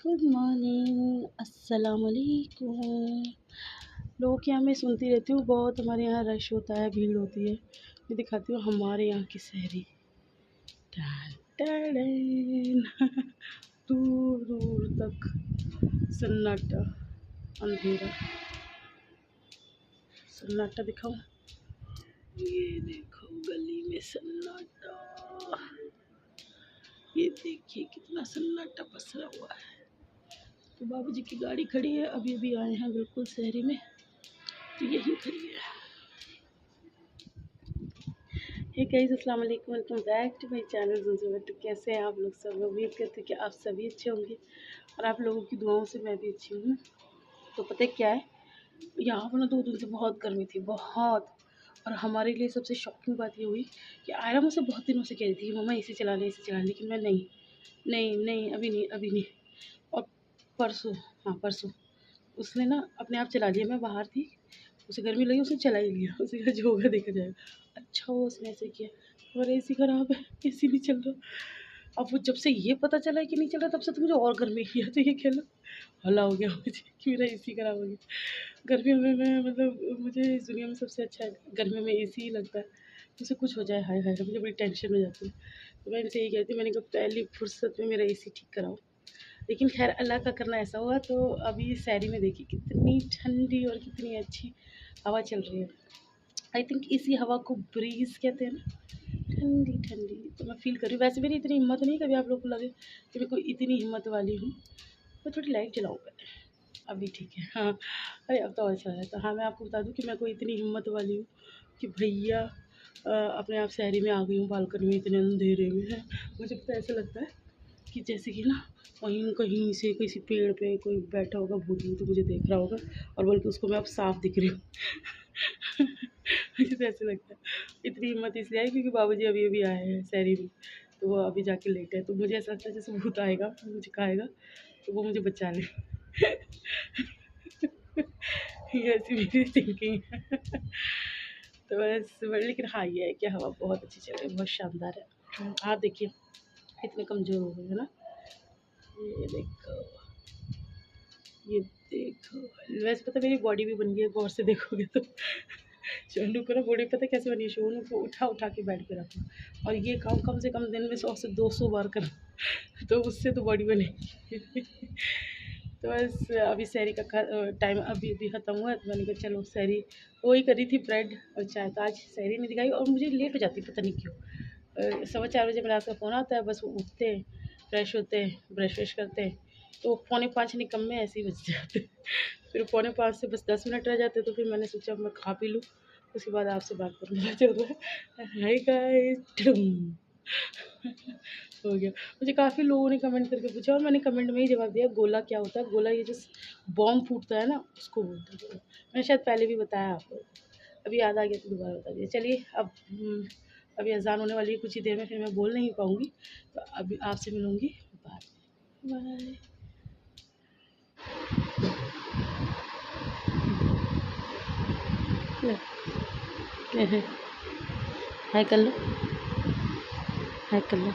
Good morning, अस्सलाम वालेकुम। लोगों के यहाँ मैं सुनती रहती हूँ, बहुत हमारे यहाँ रश होता है, भीड़ होती है। मैं दिखाती हूँ हमारे यहाँ की शहरी। दूर दूर तक सन्नाटा, अंधेरा। सन्नाटा दिखाऊं? ये देखो गली में सन्नाटा। ये देखिए कितना सन्नाटा पसरा हुआ है। तो बाबूजी की गाड़ी खड़ी है, अभी अभी आए हैं बिल्कुल शहरी में, तो यही खड़ी है। हे गाइस, अस्सलाम वालेकुम, welcome back to my channel Zuzuba. तो कैसे हैं आप लोग सब? उम्मीद करते हैं कि आप सभी अच्छे होंगे और आप लोगों की दुआओं से मैं भी अच्छी हूँ। तो पता है क्या है, यहाँ पर ना 2 दिन से बहुत गर्मी थी, बहुत। और हमारे लिए सबसे शॉकिंग बात ये हुई कि आयरा मुझसे बहुत दिनों से कह रही थी कि मम्मा एसी चला लें, लेकिन मैं नहीं नहीं नहीं, अभी नहीं, अभी नहीं। और परसों, हाँ परसों उसने ना अपने आप चला लिया। मैं बाहर थी, उसे गर्मी लगी, उसने चला ही लिया। उसे कहा जो होगा देखा जाएगा। अच्छा हुआ उसने ऐसे किया। और एसी ख़राब है, एसी नहीं चल रहा। अब वो जब से ये पता चला है कि नहीं चल रहा, तब से तो मुझे और गर्मी किया। तो ये खेलो हल्ला हो गया मुझे कि मेरा एसी ख़राब हो गया। गर्मियों में मैं मतलब मुझे इस दुनिया में सबसे अच्छा गर्मियों में एसी ही लगता है। मुझे कुछ हो जाए, हाय हाय, मुझे बड़ी टेंशन हो जाती है। तो मैं इनसे यही कहती हूँ, मैंने कहा पहली फुर्सत में मेरा एसी ठीक कराओ। लेकिन खैर अल्लाह का करना ऐसा हुआ। तो अभी शहरी में देखिए कितनी ठंडी और कितनी अच्छी हवा चल रही है। आई थिंक इसी हवा को ब्रीज़ कहते हैं ना, ठंडी ठंडी। तो मैं फ़ील कर रही हूँ। वैसे मेरी इतनी हिम्मत नहीं, कभी आप लोग को लगे कि मैं कोई इतनी हिम्मत वाली हूँ। मैं थोड़ी लाइट जलाऊँ पहले, अभी ठीक है। हाँ, अरे अब तो और अच्छा है। तो हाँ, मैं आपको बता दूँ कि मैं कोई इतनी हिम्मत वाली हूँ कि भैया अपने आप शहरी में आ गई हूँ, बालकनी में इतने अंधेरे में है। मुझे पता ऐसा लगता है कि जैसे कि ना कहीं कहीं से किसी पेड़ पे कोई बैठा होगा, भूत तो मुझे देख रहा होगा, और बल्कि उसको मैं अब साफ दिख रही हूँ। मुझे तो ऐसे लगता है। इतनी हिम्मत इसलिए आई क्योंकि बाबूजी अभी अभी आए हैं शहरी में, तो वो अभी जाके लेटे हैं। तो मुझे ऐसा लगता है जैसे भूत आएगा, मुझे खाएगा, तो वो मुझे बचा ले। ये ऐसी मेरी थिंकिंग है। तो बस, लेकिन हाँ ये है कि हवा बहुत अच्छी चल रही है, बहुत शानदार है। आप देखिए कितने कमज़ोर हो गए है ना। ये देखो, ये देखो। वैसे पता मेरी बॉडी भी बन गई है, गौर से देखोगे तो। सोनू को ना बॉडी पता कैसे बनी है, सोनू को उठा उठा के बेड पे रखना, और ये काम कम से कम दिन में 100 से 200 बार करना। तो उससे तो बॉडी बनेगी। तो बस अभी सहरी का टाइम अभी अभी ख़त्म हुआ है, तो मैंने कहा चलो सहरी वही करी थी, ब्रेड और चाय। तो आज सहरी नहीं दिखाई और मुझे लेट हो जाती पता नहीं क्यों। 4:15 बजे मेरा आपका फ़ोन आता है, बस वो उठते हैं, फ्रेश होते हैं, ब्रश व्रश करते हैं, तो 4:45 निकम्मे ऐसे ही बज जाते हैं। फिर 4:45 से बस 10 मिनट रह जाते, तो फिर मैंने सोचा मैं खा पी लूँ, उसके बाद आपसे बात करूँगी। चल रहा है हाय गाइस। हो गया। मुझे काफ़ी लोगों ने कमेंट करके पूछा और मैंने कमेंट में ही जवाब दिया, गोला क्या होता है? गोला ये जो बॉम्ब फूटता है ना, उसको बोलते हैं। मैंने शायद पहले भी बताया आपको, अभी याद आ गया तो दोबारा बता दिया। चलिए अब अभी अज़ान होने वाली है कुछ ही देर में, फिर मैं बोल नहीं पाऊँगी, तो अभी आपसे मिलूँगी बाद में। बाय। ले हाय कर लो, हाय कर लो।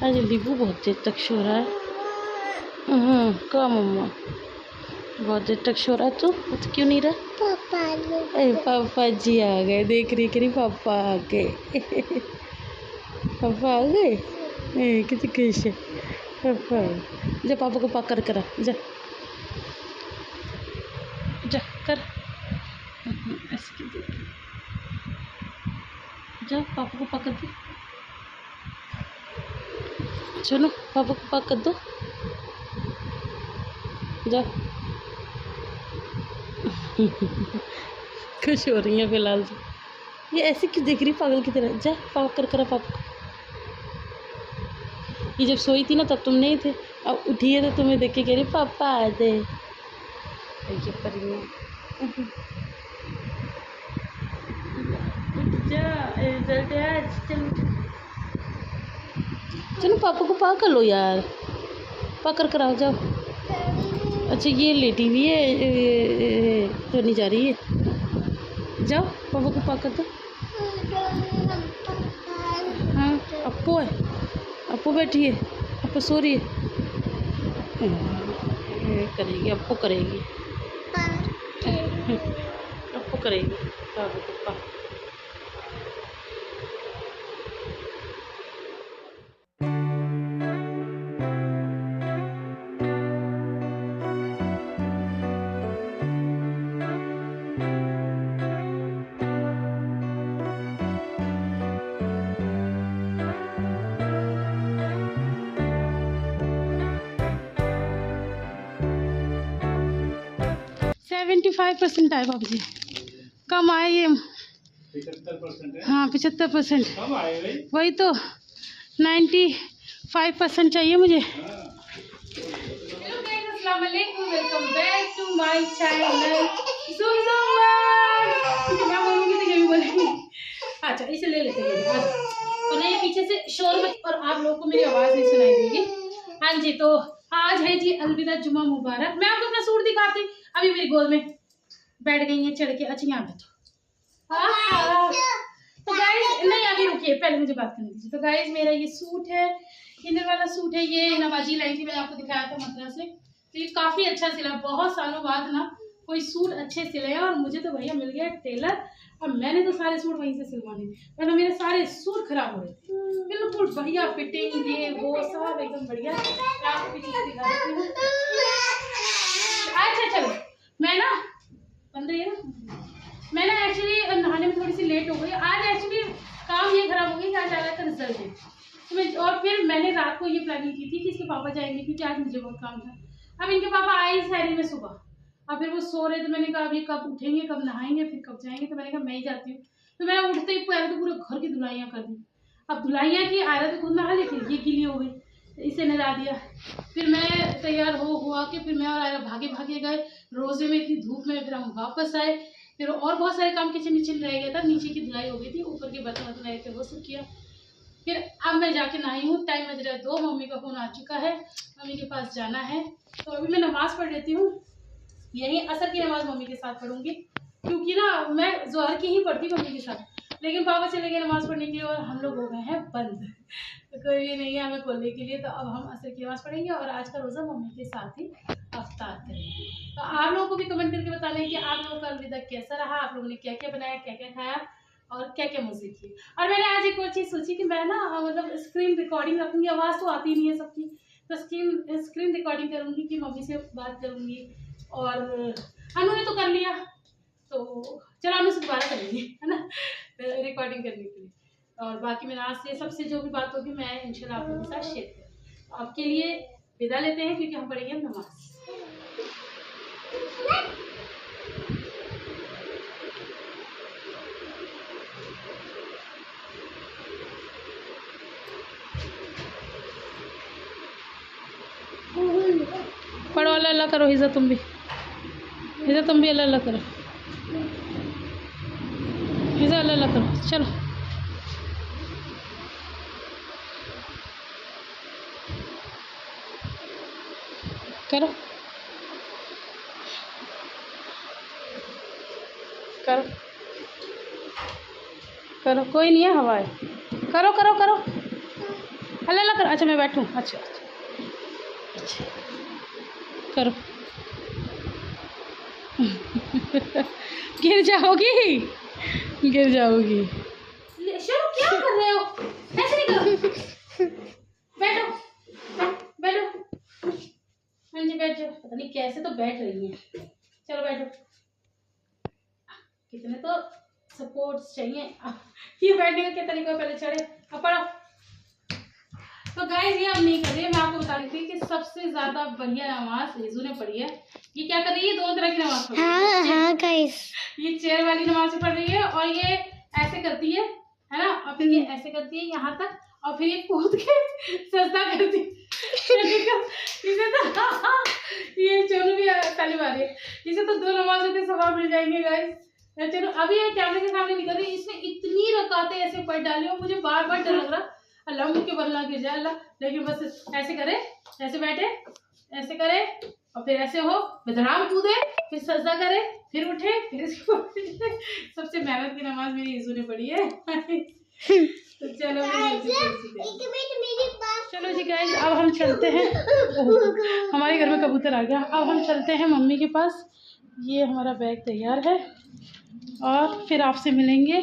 आज लीबू बहुत देर तक सो रहा है। क्या मम्मा बहुत देर तक सो रहा है? तो क्यों नहीं रहा? पापा जी आ गए, देख रही करी पापा आ गए। पापा आ गए, कितनी खुश है पापा। जा पापा को पकड़ कर जा, जा कर ऐसे जा, पापा को पकड़ दो। सुनो, पापा को पकड़ दो, जा। खुश हो रही है फिलहाल तो। ये ऐसे क्यों देख रही पागल की तरह? जा पकड़ कर पापा को। ये जब सोई थी ना तब तुम नहीं थे, अब उठी है तो तुम्हें देख के कह रही पापा आ दे। ये परियों जा, रिजल्ट है आज, चल। चलो पापा को पा कर लो यार, पा कर कराओ जाओ। अच्छा ये लेटी हुई है, तो नहीं जा रही है, जाओ पापा को पा कर दो। हाँ अप्पू है, अप्पू बैठी है, अप्पू सो रही है। करेगी अप्पू करेगी, अप्पू करेगी पापा को पा। सेवेंटी 75% आए बाबू जी, कम आए ये 75% है। हाँ 75% कम आए भाई, वही तो 95% चाहिए मुझे। अस्सलाम वालेकुम, welcome back to my channel. अच्छा इसे ले लेते हैं तो नहीं पीछे से शोर मत, और आप लोगों को मेरी आवाज़ नहीं सुनाई देगी। हाँ जी, तो आज है जी अलविदा जुमा मुबारक। मैं आपको अपना सूट दिखाती, अभी मेरी गोद में बैठ गई है चढ़ के। अच्छा यहाँ बैठो। तो गाइस नहीं अभी रुकिए, पहले मुझे बात करने दीजिए। तो गाइस मेरा ये सूट है, इनर वाला सूट है, ये नवाजी लाई थी, मैंने आपको दिखाया था मद्रास से। तो ये काफी अच्छा सिला, बहुत सालों बाद ना कोई सूट अच्छे सिले हैं। और मुझे तो भैया मिल गया टेलर, और मैंने तो सारे सूट वहीं से सिलवाने, वरना मेरे सारे सूट खराब हो रहे थे। बिल्कुल बढ़िया फिटिंग, ये वो सब एकदम बढ़िया। मैं आपको भी चीज दिखा देती हूँ। अच्छा चलो मैं ना मैं ना एक्चुअली नहाने में थोड़ी सी लेट हो गई आज। एक्चुअली काम ये खराब हो गया कि आज आ रहा था रिजल्ट है तो मैं, और फिर मैंने रात को ये प्लानिंग की थी कि इसके पापा जाएंगे क्योंकि आज मुझे बहुत काम था। अब इनके पापा आए शहरी में सुबह, अब फिर वो सो रहे, तो मैंने कहा अभी कब उठेंगे, कब नहाएंगे, फिर कब जाएंगे। तो मैंने कहा मैं ही जाती हूँ। तो मैंने उठते ही पहले तो पूरे घर की धुलाइयाँ कर दी। अब धुलाइयाँ की आयरा तो खुद नहा लेती, ये गीली हो गई, इसे नहला दिया। फिर मैं तैयार हो हुआ के फिर मैं और आयरा भागे भागे गए रोजे में, इतनी धूप में। फिर हम वापस आए, फिर और बहुत सारे काम किचन नीचे रह गया था, नीचे की धुलाई हो गई थी, ऊपर के बर्तन वर्तन रहे थे वो सब किया। फिर अब मैं जाके नहाई हूँ, टाइम बज रहा है 2, मम्मी का फोन आ चुका है, मम्मी के पास जाना है। तो अभी मैं नमाज पढ़ लेती हूँ, यही असर की नमाज मम्मी के साथ पढ़ूंगी, क्योंकि ना मैं जोहर की ही पढ़ती मम्मी के साथ। लेकिन पापा चले गए नमाज पढ़ने के लिए और हम लोग हो गए हैं बंद, तो कोई भी नहीं है हमें खोलने के लिए। तो अब हम असर की नमाज पढ़ेंगे और आज का रोज़ा मम्मी के साथ ही अफ्तार करेंगे। तो आप लोगों को भी कमेंट करके बताना है कि आप लोगों का अलविदा कैसा रहा, आप लोगों ने क्या क्या बनाया, क्या क्या खाया और क्या क्या मजे किए। और मैंने आज एक और चीज़ सोची कि मैं ना मतलब स्क्रीन रिकॉर्डिंग रखूँगी, आवाज़ तो आती नहीं है सबकी, तो स्क्रीन रिकॉर्डिंग करूँगी कि मम्मी से बात करूँगी। और अनु ने तो कर लिया, तो चलो अनु से दोबारा करेंगे, है ना, रिकॉर्डिंग करने के लिए। और बाकी मेरा आज से सबसे जो भी बात होगी मैं इंशाल्लाह आप लोगों के साथ शेयर करूँगी। आपके लिए विदा लेते हैं क्योंकि हम पढ़ेंगे नमाज। पढ़ो अल्लाह अल्लाह करो, हिजा तुम भी अल्लाह अल्लाह करो, हिजा अल्लाह अल्लाह करो, चलो करो करो करो, कोई नहीं है, हवा है, करो करो करो अल्लाह अल्लाह करो। अच्छा मैं बैठूँ, अच्छा अच्छा करो। गिर जाओगी, गिर जाओगी। क्या कर रहे हो, ऐसे नहीं करो, बैठो बैठो, हाँ जी बैठ जाओ। पता नहीं कैसे तो बैठ रही है, चलो बैठो। कितने तो सपोर्ट्स चाहिए, ये बैठने का क्या तरीका, पहले चढ़े अब पढ़ो। तो गाइस ये अब नहीं कर रही है, मैं आपको बता रही थी कि सबसे ज्यादा बढ़िया नमाज रिजू ने पढ़ी है। ये क्या कर रही है, दोनों तरह की नमाज पढ़ रही है। हाँ गाइस, ये चेयर वाली नमाज पढ़ रही है और ये ऐसे करती है ना, और फिर ये ऐसे करती है यहाँ तक, और फिर ये कूद के सजदा करती है। इसे तो ये चोनू भी ताली मारे, इसे तो 2 नमाजों के सवाब मिल जाएंगे गाइस। चलो अभी ये कैमरे के सामने निकल रही है, इसने इतनी रकातें ऐसे पढ़ डाली और मुझे बार बार डर लग रहा अल्लाह मुँह के बल्ला गिर जाए अल्लाह, लेकिन बस ऐसे करे, ऐसे बैठे, ऐसे करे और फिर ऐसे हो, बदनाम कूदे, फिर सजदा करे, फिर उठे, फिर सबसे मेहनत की नमाज मेरी यीशु ने पढ़ी है। तो चलो चलो जी गाइस, अब हम चलते हैं। हमारे घर में कबूतर आ गया। अब हम चलते हैं मम्मी के पास। ये हमारा बैग तैयार है और फिर आपसे मिलेंगे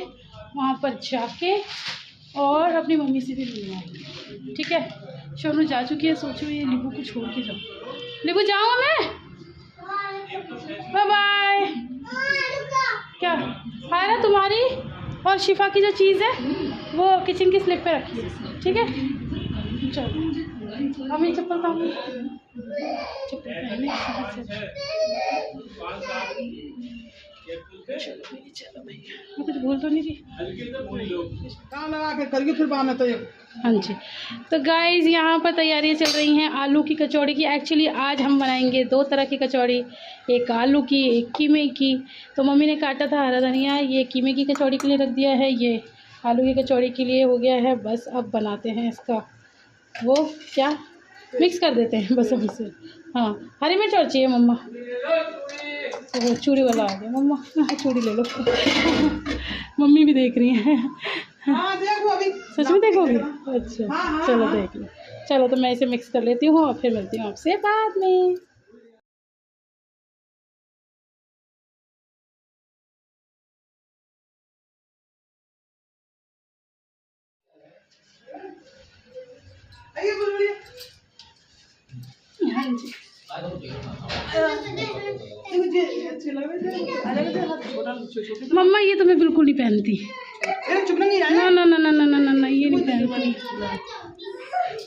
वहाँ पर जाके, और अपनी मम्मी से भी मिलवाएंगे, ठीक है। शोनू जा चुकी है, सोचो ये लिबू को छोड़ के जाओ। लिबू जाऊँ मैं, बाय बाय। क्या फायरा तुम्हारी और शिफा की जो चीज़ है वो किचन की स्लिप पे रखी है, ठीक है। चलो अब ये चप्पल खाऊंगी, चप्पल पहने चलो भैया, मैं कुछ भूल तो नहीं रही। लगा के करके फिर बाद में तो हाँ जी। तो गाइस यहाँ पर तैयारियाँ चल रही हैं आलू की कचौड़ी की। एक्चुअली आज हम बनाएंगे 2 तरह की कचौड़ी, एक आलू की, एक कीमे की। तो मम्मी ने काटा था हरा धनिया, ये कीमे की कचौड़ी के लिए रख दिया है, ये आलू की कचौड़ी के लिए हो गया है। बस अब बनाते हैं इसका वो क्या मिक्स कर देते हैं बस हमसे। हाँ हरी मिर्च और चाहिए मम्मा, तो चूड़ी वाला आ गया मम्मा, चूड़ी ले लो। मम्मी भी देख रही हैं। देखो अभी सच में देखोगे? अच्छा चलो देख लो। चलो तो मैं इसे मिक्स कर लेती हूँ और फिर मिलती हूँ आपसे बाद में। हाँ जी मम्मा ये तो मैं बिल्कुल नहीं पहनती। ना ना ना ना ना ना ना ये नहीं पहनती।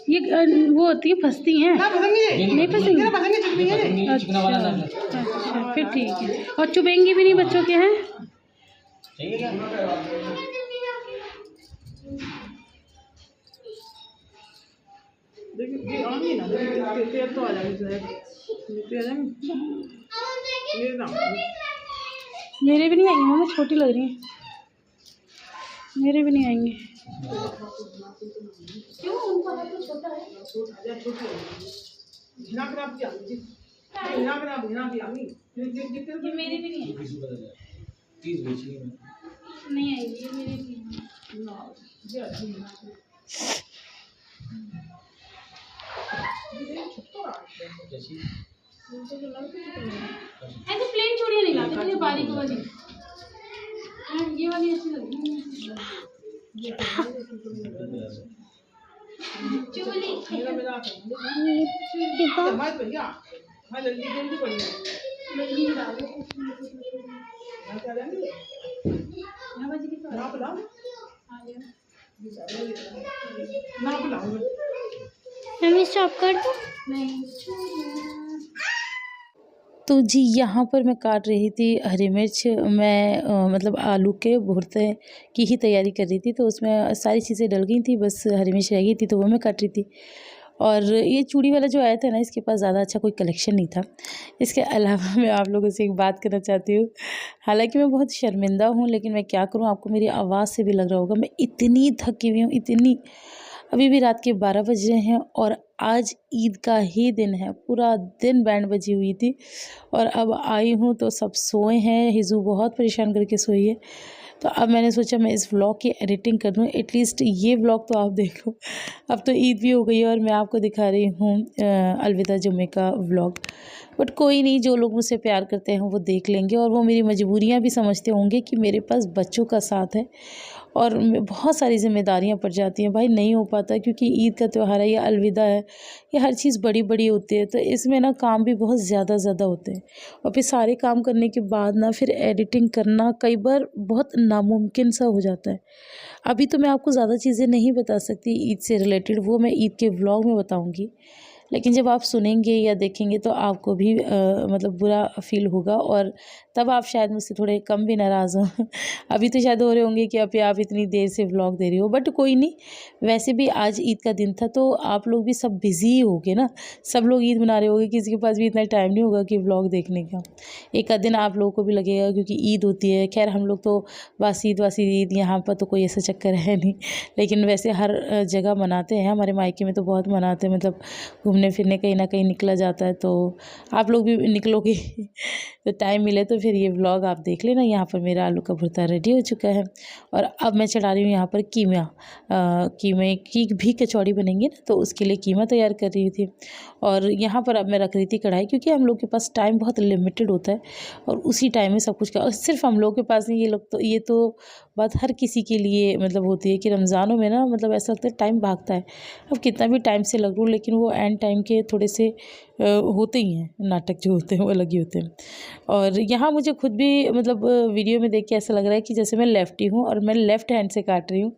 ये वो होती है, फंसती हैं। नहीं फंसेंगी? अच्छा फिर ठीक है। और चुभेंगी भी नहीं बच्चों के हैं। तो आ मेरे भी नहीं आएंगे मम्मा, छोटी लग रही है। मेरे भी नहीं आएंगे। क्यों? उनका हाथ तो छोटा है। ये मेरे भी नहीं आएंगे। नहीं आएंगे ये मेरे भी। ऐसे प्लेन चूड़ियाँ नहीं लाते, मुझे बारीक वाली। ये वाली अच्छी लगती है। स्टॉप कर दो। नहीं तो जी यहाँ पर मैं काट रही थी हरी मिर्च। मैं मतलब आलू के भुर्ते की ही तैयारी कर रही थी, तो उसमें सारी चीज़ें डल गई थी, बस हरी मिर्च रह गई थी तो वो मैं काट रही थी। और ये चूड़ी वाला जो आया था ना, इसके पास ज़्यादा अच्छा कोई कलेक्शन नहीं था। इसके अलावा मैं आप लोगों से एक बात करना चाहती हूँ। हालांकि मैं बहुत शर्मिंदा हूँ, लेकिन मैं क्या करूँ, आपको मेरी आवाज़ से भी लग रहा होगा मैं इतनी थकी हुई हूँ, इतनी। अभी भी रात के 12 बज रहे हैं और आज ईद का ही दिन है। पूरा दिन बैंड बजी हुई थी और अब आई हूँ तो सब सोए हैं। हिजू बहुत परेशान करके सोई है। तो अब मैंने सोचा मैं इस व्लॉग की एडिटिंग कर दूँ, एटलीस्ट ये व्लॉग तो आप देखो। अब तो ईद भी हो गई है और मैं आपको दिखा रही हूँ अलविदा जुम्मे का व्लॉग। बट कोई नहीं, जो लोग मुझसे प्यार करते हैं वो देख लेंगे और वो मेरी मजबूरियाँ भी समझते होंगे कि मेरे पास बच्चों का साथ है और बहुत सारी जिम्मेदारियां पड़ जाती हैं। भाई नहीं हो पाता, क्योंकि ईद का त्यौहार है या अलविदा है, ये हर चीज़ बड़ी बड़ी होती है, तो इसमें ना काम भी बहुत ज़्यादा होते हैं। और फिर सारे काम करने के बाद ना फिर एडिटिंग करना कई बार बहुत नामुमकिन सा हो जाता है। अभी तो मैं आपको ज़्यादा चीज़ें नहीं बता सकती ईद से रिलेटेड, वो मैं ईद के व्लॉग में बताऊँगी। लेकिन जब आप सुनेंगे या देखेंगे तो आपको भी मतलब बुरा फील होगा और तब आप शायद मुझसे थोड़े कम भी नाराज़ हो। अभी तो शायद हो रहे होंगे कि अभी आप इतनी देर से व्लॉग दे रही हो, बट कोई नहीं। वैसे भी आज ईद का दिन था तो आप लोग भी सब बिज़ी होगे ना, सब लोग ईद मना रहे होंगे, किसी के पास भी इतना टाइम नहीं होगा कि व्लॉग देखने का। एक आध दिन आप लोगों को भी लगेगा क्योंकि ईद होती है। खैर हम लोग तो वासी ईद, यहाँ पर तो कोई ऐसा चक्कर है नहीं, लेकिन वैसे हर जगह मनाते हैं। हमारे मायके में तो बहुत मनाते हैं, मतलब घूमने फिरने कहीं ना कहीं निकला जाता है। तो आप लोग भी निकलोगे तो टाइम मिले तो फिर ये व्लॉग आप देख लेना। यहाँ पर मेरा आलू का भुर्ता रेडी हो चुका है और अब मैं चढ़ा रही हूँ यहाँ पर कीमा। कीमे की भी कचौड़ी बनेंगी ना, तो उसके लिए कीमा तैयार कर रही थी। और यहाँ पर अब मैं रख रही थी कढ़ाई, क्योंकि हम लोग के पास टाइम बहुत लिमिटेड होता है और उसी टाइम में सब कुछ और सिर्फ हम लोग के पास नहीं, ये तो बात हर किसी के लिए मतलब होती है कि रमज़ानों में ना मतलब ऐसा लगता है टाइम भागता है। अब कितना भी टाइम से लग लूँ, लेकिन वो एंड टाइम के थोड़े से होते ही हैं नाटक जो होते हैं, वो अलग ही होते हैं। और यहाँ मुझे खुद भी मतलब वीडियो में देख के ऐसा लग रहा है कि जैसे मैं लेफ्टी हूँ और मैं लेफ़्ट हैंड से काट रही हूँ।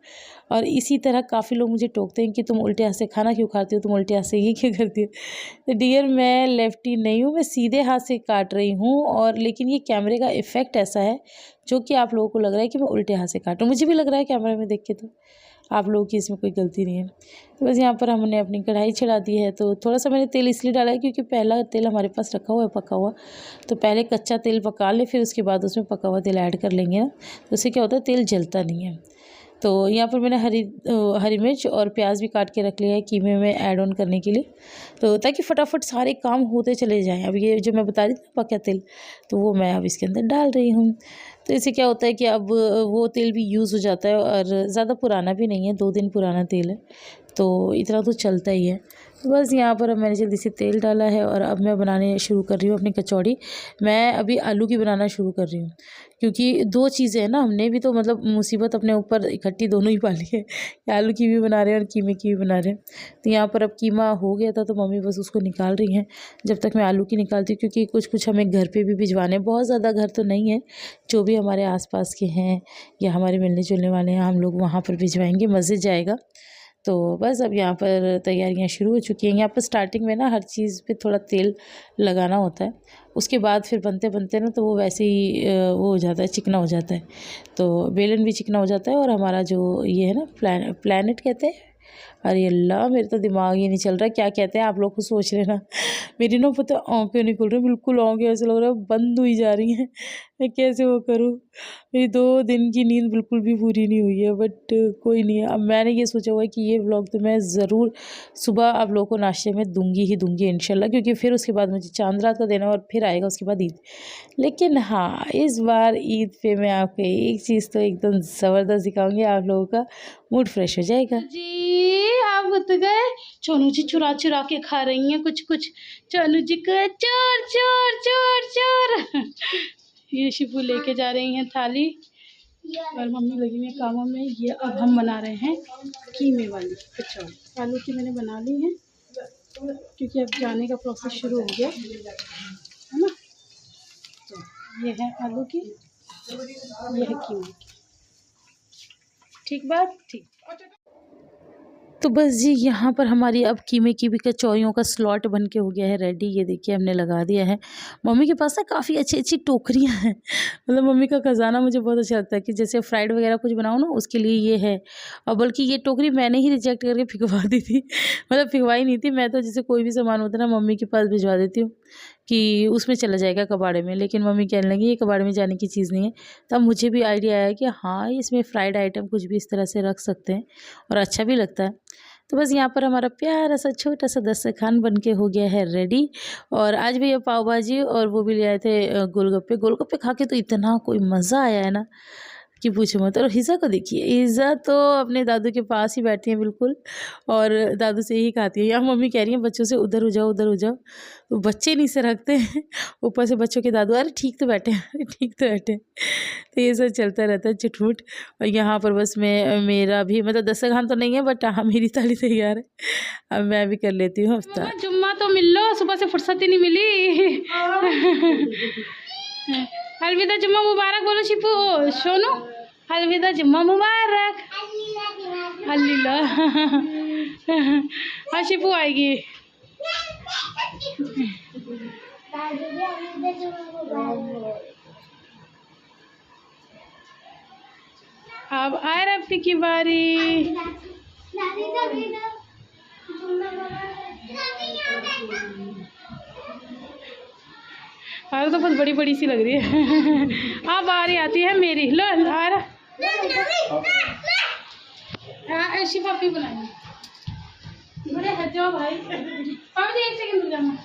और इसी तरह काफ़ी लोग मुझे टोकते हैं कि तुम उल्टे हाथ से खाना क्यों खाती हो, तुम उल्टे हाथ से ये क्यों करती हो। तो डियर, मैं लेफ्टी नहीं हूँ, मैं सीधे हाथ से काट रही हूँ। और लेकिन ये कैमरे का इफ़ेक्ट ऐसा है जो कि आप लोगों को लग रहा है कि मैं उल्टे हाथ से काटूँ। मुझे भी लग रहा है कैमरे में देख के, तो आप लोगों की इसमें कोई गलती नहीं है। तो बस यहाँ पर हमने अपनी कढ़ाई चढ़ा दी है। तो थोड़ा सा मैंने तेल इसलिए डाला है क्योंकि पहला तेल हमारे पास रखा हुआ है पका हुआ। तो पहले कच्चा तेल पका ले, फिर उसके बाद उसमें पका हुआ तेल ऐड कर लेंगे ना, तो उससे क्या होता है तेल जलता नहीं है। तो यहाँ पर मैंने हरी मिर्च और प्याज भी काट के रख लिया है कीमे में ऐड ऑन करने के लिए, तो ताकि फटाफट सारे काम होते चले जाएं। अब ये जो मैं बता रही थी ना पका तेल, तो वो मैं अब इसके अंदर डाल रही हूँ। तो इससे क्या होता है कि अब वो तेल भी यूज़ हो जाता है और ज़्यादा पुराना भी नहीं है, 2 दिन पुराना तेल है, तो इतना तो चलता ही है। तो बस यहाँ पर अब मैंने जल्दी से तेल डाला है और अब मैं बनाने शुरू कर रही हूँ अपनी कचौड़ी। मैं अभी आलू की बनाना शुरू कर रही हूँ, क्योंकि 2 चीज़ें हैं ना, हमने भी तो मतलब मुसीबत अपने ऊपर इकट्ठी दोनों ही पाली है, आलू की भी बना रहे हैं और कीमे की भी बना रहे हैं। तो यहाँ पर अब कीमा हो गया था तो मम्मी बस उसको निकाल रही हैं, जब तक मैं आलू की निकालती हूँ, क्योंकि कुछ हमें घर पे भी भिजवाने, बहुत ज़्यादा घर तो नहीं है, जो भी हमारे आसपास के हैं या हमारे मिलने जुलने वाले हैं हम लोग वहाँ पर भिजवाएंगे, मज़े जाएगा। तो बस अब यहाँ पर तैयारियाँ शुरू हो चुकी हैं। यहाँ पर स्टार्टिंग में ना हर चीज़ पे थोड़ा तेल लगाना होता है, उसके बाद फिर बनते बनते ना तो वो वैसे ही वो हो जाता है, चिकना हो जाता है। तो बेलन भी चिकना हो जाता है और हमारा जो ये है ना प्लानेट कहते हैं, अरे अल्लाह मेरे तो दिमाग ही नहीं चल रहा क्या कहते हैं, आप लोग खुद सोच लेना। मेरी ना पता आँखें नहीं खुल रही, बिल्कुल आँखें ऐसे लग रहा है बंद हुई जा रही हैं। मैं कैसे वो करूँ, मेरी 2 दिन की नींद बिल्कुल भी पूरी नहीं हुई है, बट कोई नहीं है। अब मैंने ये सोचा हुआ है कि ये व्लॉग तो मैं ज़रूर सुबह आप लोगों को नाश्ते में दूंगी ही दूंगी इंशाल्लाह, क्योंकि फिर उसके बाद मुझे चांद रात का देना और फिर आएगा उसके बाद ईद। लेकिन हाँ, इस बार ईद पे मैं आपको एक चीज़ तो एकदम ज़बरदस्त दिखाऊंगी, आप लोगों का मूड फ्रेश हो जाएगा। जी आप उठ गए, चोनू जी चुरा चुरा के खा रही हैं कुछ कुछ, चोनू जी को चोर चोर चोर चोर। ये शिपू लेके जा रही हैं थाली और मम्मी लगी हुई है कामों में। ये अब हम बना रहे हैं कीमे वाली कचौड़ी। आलू की मैंने बना ली है क्योंकि अब जाने का प्रोसेस शुरू हो गया है ना। तो ये है आलू की, ये है कीमे की। ठीक बात, ठीक। तो बस जी यहाँ पर हमारी अब कीमे की भी कचौरियों का स्लॉट बन के हो गया है रेडी। ये देखिए हमने लगा दिया है। मम्मी के पास ना काफ़ी अच्छी अच्छी टोकरियाँ हैं, मतलब मम्मी का खजाना मुझे बहुत अच्छा लगता है कि जैसे फ्राइड वगैरह कुछ बनाओ ना उसके लिए ये है। और बल्कि ये टोकरी मैंने ही रिजेक्ट करके फिकवा दी थी, मतलब फिकवाई नहीं थी मैं तो, जैसे कोई भी सामान होता है ना मम्मी के पास भिजवा देती हूँ कि उसमें चला जाएगा कबाड़े में, लेकिन मम्मी कहने लगी ये कबाड़े में जाने की चीज़ नहीं है। तब मुझे भी आइडिया आया कि हाँ इसमें फ्राइड आइटम कुछ भी इस तरह से रख सकते हैं और अच्छा भी लगता है। तो बस यहाँ पर हमारा प्यारा सा छोटा सा दस्तरखान बन के हो गया है रेडी। और आज भी ये पाव भाजी और वो भी ले आए थे गोलगप्पे खा के तो इतना कोई मज़ा आया है ना कि पूछो मत। और हिज़ा को देखिए, हिज़ा तो अपने दादू के पास ही बैठी है बिल्कुल और दादू से ही खाती है। यहाँ मम्मी कह रही है बच्चों से उधर हो जाओ उधर हो जाओ, तो बच्चे नहीं से रखते हैं, ऊपर से बच्चों के दादू अरे ठीक तो बैठे अरे ठीक तो बैठे। तो ये सब चलता रहता है चुटपुट। और यहाँ पर बस मेरा भी मतलब दस्तरखान तो नहीं है बट हाँ मेरी थाली तैयार है, अब मैं भी कर लेती हूँ अफ्तार। जुम्मा तो मिल लो, सुबह से फुर्सत ही नहीं मिली। अलविदा जुम्मा मुबारक बोलो शिपू, सोनू अलविदा जुम्मा मुबारक। अल्लाह हाँ शिपू आएगी। अब आए रफ्ती की बारी। तो बहुत बड़ी बड़ी सी लग रही है। अब बारी आती है मेरी। लो आ रहा ऐसी पापी बनाई बड़े हट जाओ भाई। पापी एक सेकंड रुक जाना।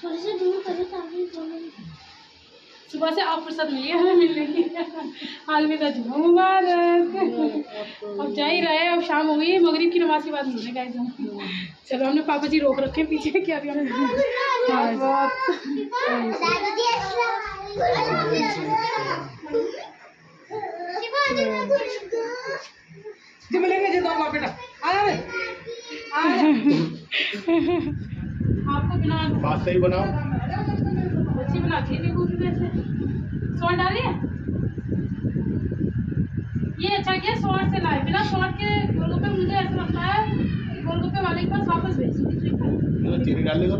थोड़ी सी दूर करो ताकि सुबह से आप फुर्सत मिली है हमें मिलने की। अलविदा जुम्मा मुबारक। अब जा ही रहे, अब शाम हो गई, मगरिब की नमाज के बाद मिलने का एकदम। चलो हमने पापा जी रोक रखे पीछे क्या अभी हमें आपको बिना सही बनाओ अच्छी बनाती है। सॉल्ट डाल दिया ये अच्छा किया सॉल्ट से लाए। बिना सॉल्ट के गोलगप्पे मुझे ऐसा लगता है कि गोलगप्पे वाले के पास वापस भेज दो। चीनी डाल दो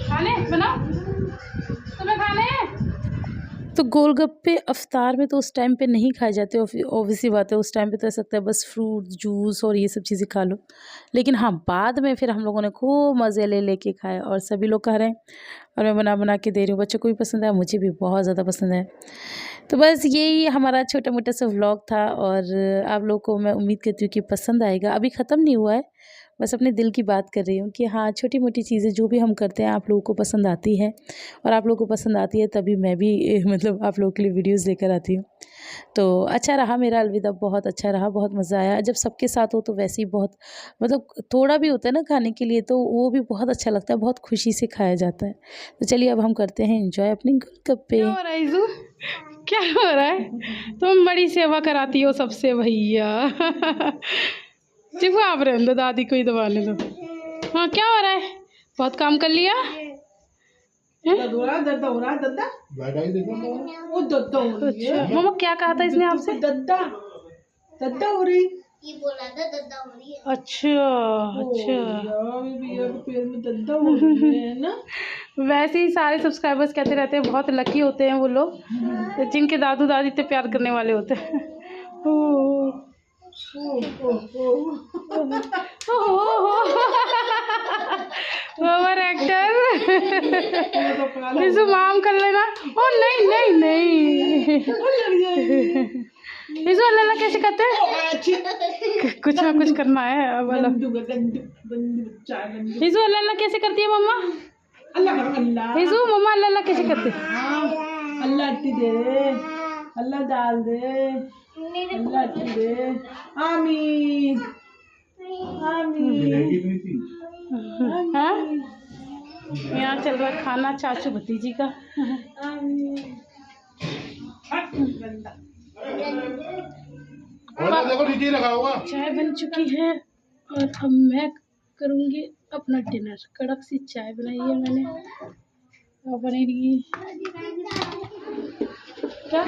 खाने बनाओ तुम्हें खाने हैं। तो गोलगप्पे अफ्तार में तो उस टाइम पे नहीं खाए जाते, ऑब्वियसली बात है। उस टाइम पे तो ऐसा लगता है बस फ्रूट जूस और ये सब चीज़ें खा लो। लेकिन हाँ, बाद में फिर हम लोगों ने खूब मज़े ले लेके खाए और सभी लोग खा रहे हैं और मैं बना बना के दे रही हूँ। बच्चों को भी पसंद है, मुझे भी बहुत ज़्यादा पसंद है। तो बस यही हमारा छोटा मोटा सा व्लॉग था और आप लोग को मैं उम्मीद करती हूँ कि पसंद आएगा। अभी ख़त्म नहीं हुआ है, बस अपने दिल की बात कर रही हूँ कि हाँ, छोटी मोटी चीज़ें जो भी हम करते हैं आप लोगों को पसंद आती है और आप लोगों को पसंद आती है तभी मैं भी मतलब आप लोगों के लिए वीडियोस लेकर आती हूँ। तो अच्छा रहा मेरा अलविदा, बहुत अच्छा रहा, बहुत मज़ा आया। जब सबके साथ हो तो वैसे ही बहुत मतलब थोड़ा भी होता है ना खाने के लिए, तो वो भी बहुत अच्छा लगता है, बहुत खुशी से खाया जाता है। तो चलिए अब हम करते हैं एंजॉय अपने गोलगप्पे। क्या हो रहा है इज़ू? क्या हो रहा है? तुम बड़ी सेवा कराती हो सबसे भैया। चुप आप रहने दो, दादी को ही दबाने दो। हाँ क्या हो रहा है? बहुत काम कर लिया। अच्छा मम्मा क्या कहा था इसने आपसे? दद्दा दद्दा हो रही ये बोला था, दद्दा हो रही है। अच्छा पैर में दद्दा हो रही है ना। वैसे ही सारे सब्सक्राइबर्स कहते रहते हैं बहुत लकी होते हैं वो लोग जिनके दादू दादी इतने प्यार करने वाले होते हैं। ओवर एक्टर इसे माम कर लेना। ओ नहीं नहीं नहीं इसे अल्लाह कैसे करते हैं? कुछ ना कुछ करना है अब। इसे अल्लाह कैसे करती है मम्मा? इसे मम्मा अल्लाह कैसे करती है? अल्लाह दे, अल्लाह डाल दे, अल्लाह दे। आमीन आमीन। हाँ यहाँ चल रहा खाना चाचू भतीजी का। देखो नीचे लगा हुआ चाय बन चुकी है और अब मैं करूँगी अपना डिनर। कड़क सी चाय बनाई है मैंने और बनेगी क्या?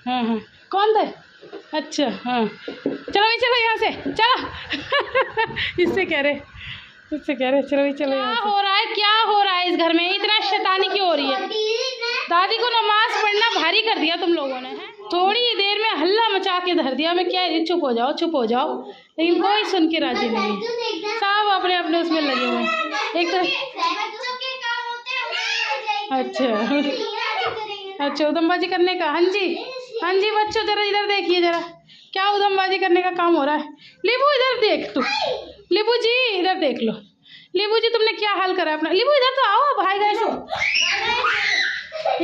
हाँ कौन था? अच्छा हाँ चलो भाई चलो यहाँ से चलो। इससे कह रहे चलो भाई चलो। क्या हो रहा है, क्या हो रहा है इस घर में? इतना शैतानी क्यों हो रही है? दादी को नमाज पढ़ना भारी कर दिया तुम लोगों ने। थोड़ी ही देर में हल्ला मचा के धर दिया। मैं क्या चुप हो जाओ, लेकिन कोई सुन के राजी नहीं है। सब अपने अपने उसमें लगे हुए हैं। एक तो अच्छा उधमबाजी करने का। हाँ जी बच्चों जरा इधर देखिए जरा क्या उधमबाजी करने का काम हो रहा है। लिबू इधर देख तू, लिबू जी इधर देख लो। लिबू जी तुमने क्या हाल करा अपना? लिबू इधर तो आओ भाई गए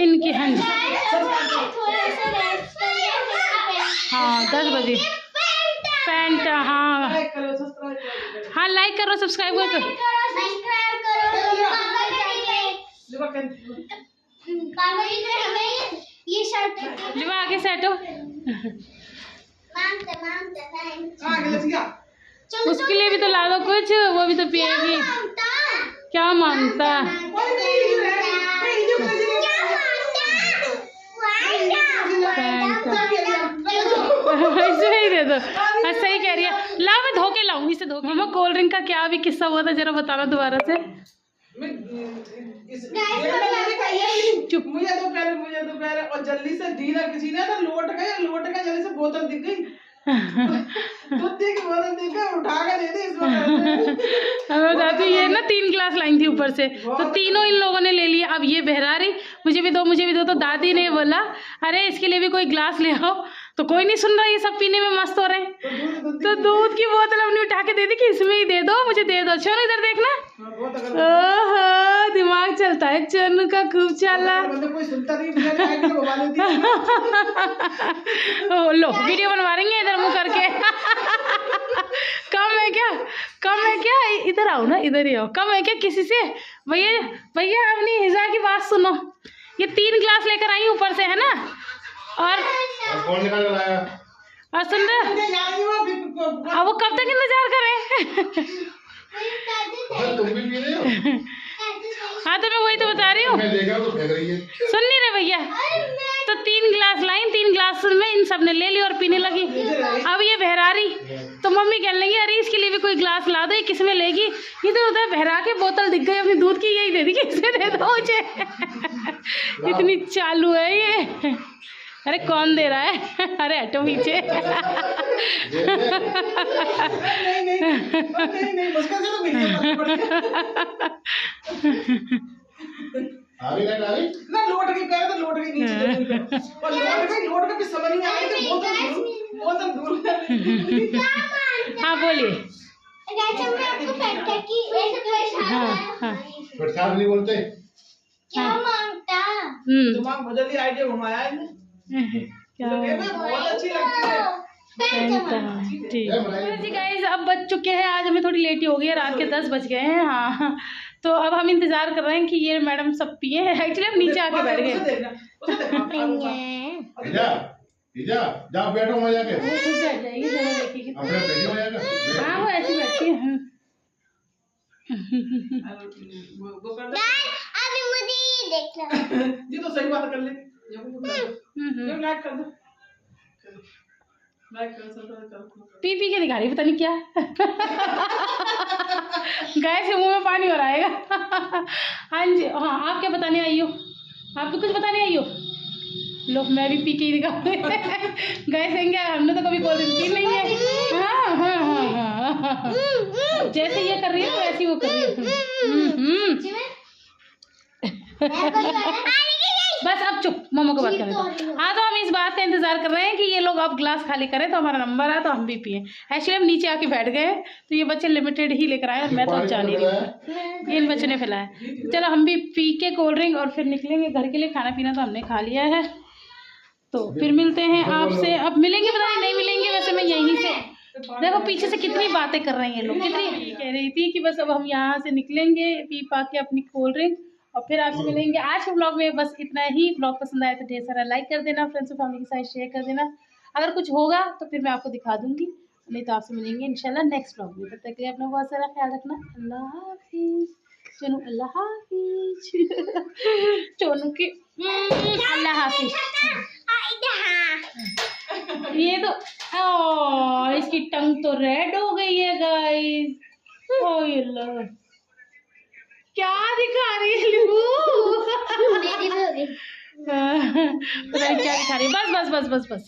इनकी। हाँ जी हाँ 10 बजे पैंट। हाँ हाँ लाइक करो सब्सक्राइब करो। ये शर्ट लिबा आगे सेट हो। उसके लिए भी तो ला दो कुछ, वो भी तो पिएगी। क्या मांगता? इसमें ही दे दो। सही कह रही है, ला मैं धो के लाऊंगी इसे धो के। मम्मा कोल्ड ड्रिंक का क्या अभी किस्सा हुआ था, जरा बताना दोबारा से। चुप। मुझे तो पहले और जल्दी से ढीला किसी ने लोट गए जल्दी से बोतल दिख गई दूध की बोतल दिख गई, उठा के दे दी इसमें। मैं बताती हूँ, ये ना 3 गिलास लाई थी ऊपर से, तो तीनों इन लोगों ने ले लिया। अब ये बहरा रही, मुझे भी दो मुझे भी दो, तो दादी ने बोला अरे इसके लिए भी कोई गिलास ले आओ, तो कोई नहीं सुन रहा, ये सब पीने में मस्त हो रहे हैं। तो दूध की बोतल हमने उठा के दे दी कि इसमें ही दे दो, मुझे दे दो। चलो इधर देखना, ओहो दिमाग चलता है चन्नू का खूब चाला। लो वीडियो बनवा रही है इधर मुँह करके। कम है क्या, इधर आओ ना, इधर ही आओ। कम है क्या किसी से? भैया भैया अपनी हिजा की बात सुनो, ये 3 गिलास लेकर आई ऊपर से, है ना? और कौन निकाल कर लाया? और सुन रहे, अब वो कब तक इंतजार करें? तुम भी पी रहे हो? हाँ तो मैं वही तो बता रही हूँ, तो फेंक रही है। सुन नहीं रहे भैया। तो 3 गिलास लाई, 3 गिलास में इन सब ने ले ली और पीने लगी। अब ये बहरा रही, तो मम्मी कहने लगी अरे इसके लिए भी कोई गिलास ला दो, ये किस में लेगी? ये तो उधर बहरा के बोतल दिख गई अपनी दूध की, यही दे दी कि इसे दे दो मुझे। इतनी चालू है ये। अरे कौन दे रहा है? अरे हटो पीछे। ना लोट के करे तो लोट के नीचे और लोट के समझ नहीं आ रही बोतल दूर। हाँ बोलिए। हाँ नहीं बोलते क्या मांगता? दिमाग बदल आइडिया घुमाया है। बहुत अच्छी लगती है। ठीक गाइस, अब बज चुके हैं, आज हमें थोड़ी लेट ही हो गई है, रात के 10 बज गए हैं। हाँ तो अब हम इंतजार कर रहे हैं कि ये मैडम सब पिए। एक्चुअली हम नीचे आके बैठ गए। जाओ बैठो वहाँ जाके। वो खुद बैठ जाएगी, जरा देखिए। हाँ वो ऐसी बैठती है। अभी मुझे देखना। ये तो सही बात कर ले। पी के दिखा रही, पता नहीं क्या। गाय से मुंह में पानी हो रहा है। हाँ जी, हाँ आप क्या बताने आई हो? आप तो कुछ बताने आई हो? लोग मैं भी पी के ही दिखा। गाय से क्या, हमने तो कभी कोल्ड ड्रिंक पी नहीं है। हाँ हाँ हाँ हाँ, जैसे ये कर रही है वैसे वो कर रही है। बस अब चुप, मम्मा को बात करने दो। हाँ तो हम इस बात का इंतजार कर रहे हैं कि ये लोग अब ग्लास खाली करें तो हमारा नंबर है तो हम भी पिए। एक्चुअली हम नीचे आके बैठ गए, तो ये बच्चे लिमिटेड ही लेकर आए और मैं तो अब जा नहीं रही। इन बच्चों ने फैलाया। चलो हम भी पी के कोल्ड ड्रिंक और फिर निकलेंगे घर के लिए। खाना पीना तो हमने खा लिया है, तो फिर मिलते हैं आपसे। अब मिलेंगे पता नहीं मिलेंगे, वैसे मैं यहीं से देखो पीछे से कितनी बातें कर रहे हैं लोग, कितनी कह रही थी कि बस अब हम यहाँ से निकलेंगे पी पा के अपनी कोल्ड ड्रिंक और फिर आपसे मिलेंगे। आज के ब्लॉग में बस इतना ही। ब्लॉग पसंद आया तो ढेर सारा लाइक कर देना, फ्रेंड्स और फैमिली के साथ शेयर कर देना। अगर कुछ होगा तो फिर मैं आपको दिखा दूंगी, नहीं तो आपसे मिलेंगे इंशाल्लाह नेक्स्ट ब्लॉग में। तब तक के लिए अपना बहुत सारा ख्याल रखना। अल्लाह हाफिज। चलो अल्लाह हाफिज। चोनू के अल्लाह हाफिज। ये तो इसकी टंग तो रेड हो गई है गाइस। क्या दिखा रही है लिबू? पता नहीं क्या दिखा रही है। बस बस बस बस बस।